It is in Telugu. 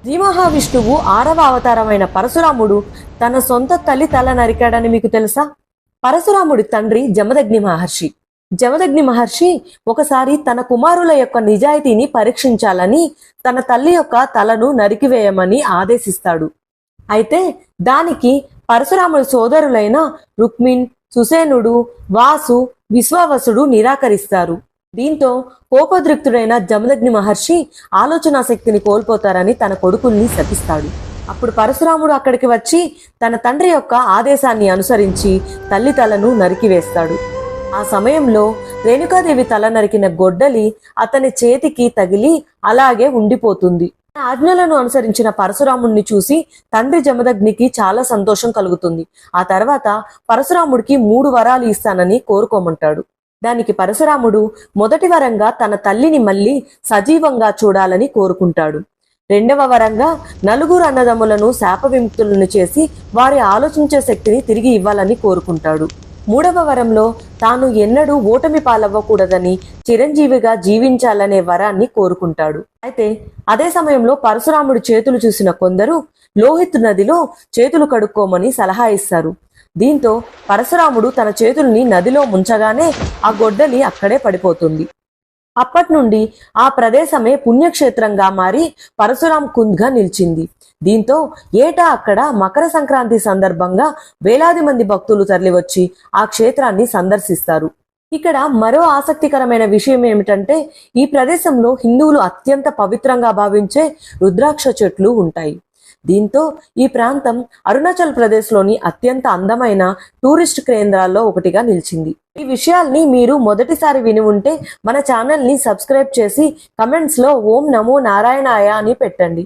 శ్రీ మహావిష్ణువు 6వ అవతారమైన పరశురాముడు తన సొంత తల్లి తల నరికాడని మీకు తెలుసా? పరశురాముడి తండ్రి జమదగ్ని మహర్షి. జమదగ్ని మహర్షి ఒకసారి తన కుమారుల యొక్క నిజాయితీని పరీక్షించాలని తన తల్లి యొక్క తలను నరికివేయమని ఆదేశిస్తాడు. అయితే దానికి పరశురాముడి సోదరులైన రుక్మిణ్, సుసేనుడు, వాసు, విశ్వావసుడు నిరాకరిస్తారు. దీంతో కోపోద్రిక్తుడైన జమదగ్ని మహర్షి ఆలోచనా శక్తిని కోల్పోతారని తన కొడుకుల్ని శపిస్తాడు. అప్పుడు పరశురాముడు అక్కడికి వచ్చి తన తండ్రి యొక్క ఆదేశాన్ని అనుసరించి తల్లి తలను నరికివేస్తాడు. ఆ సమయంలో రేణుకాదేవి తల నరికిన గొడ్డలి అతని చేతికి తగిలి అలాగే ఉండిపోతుంది. ఆజ్ఞలను అనుసరించిన పరశురాముడిని చూసి తండ్రి జమదగ్నికి చాలా సంతోషం కలుగుతుంది. ఆ తర్వాత పరశురాముడికి 3 వరాలు ఇస్తానని కోరుకోమంటాడు. దానికి పరశురాముడు మొదటి వరంగా తన తల్లిని మళ్ళీ సజీవంగా చూడాలని కోరుకుంటాడు. 2వ వరంగా నలుగురు అన్నదమ్ములను శాప విముక్తులను చేసి వారి ఆలోచించే శక్తిని తిరిగి ఇవ్వాలని కోరుకుంటాడు. 3వ వరంలో తాను ఎన్నడూ ఓటమి పాలవ్వకూడదని చిరంజీవిగా జీవించాలనే వరాన్ని కోరుకుంటాడు. అయితే అదే సమయంలో పరశురాముడి చేతులు చూసిన కొందరు లోహిత్ నదిలో చేతులు కడుక్కోమని సలహా ఇస్తారు. దీంతో పరశురాముడు తన చేతుల్ని నదిలో ముంచగానే ఆ గొడ్డలి అక్కడే పడిపోతుంది. అప్పటి నుండి ఆ ప్రదేశమే పుణ్యక్షేత్రంగా మారి పరశురాం కుంద్గా నిలిచింది. దీంతో ఏటా అక్కడ మకర సంక్రాంతి సందర్భంగా వేలాది మంది భక్తులు తరలివచ్చి ఆ క్షేత్రాన్ని సందర్శిస్తారు. ఇక్కడ మరో ఆసక్తికరమైన విషయం ఏమిటంటే ఈ ప్రదేశంలో హిందువులు అత్యంత పవిత్రంగా భావించే రుద్రాక్ష చెట్లు ఉంటాయి. దీంతో ఈ ప్రాంతం అరుణాచల్ ప్రదేశ్లోని అత్యంత అందమైన టూరిస్ట్ కేంద్రాల్లో ఒకటిగా నిలిచింది. ఈ విషయాల్ని మీరు మొదటిసారి విని ఉంటే మన ఛానల్ని సబ్స్క్రైబ్ చేసి కమెంట్స్లో ఓం నమో నారాయణాయ అని పెట్టండి.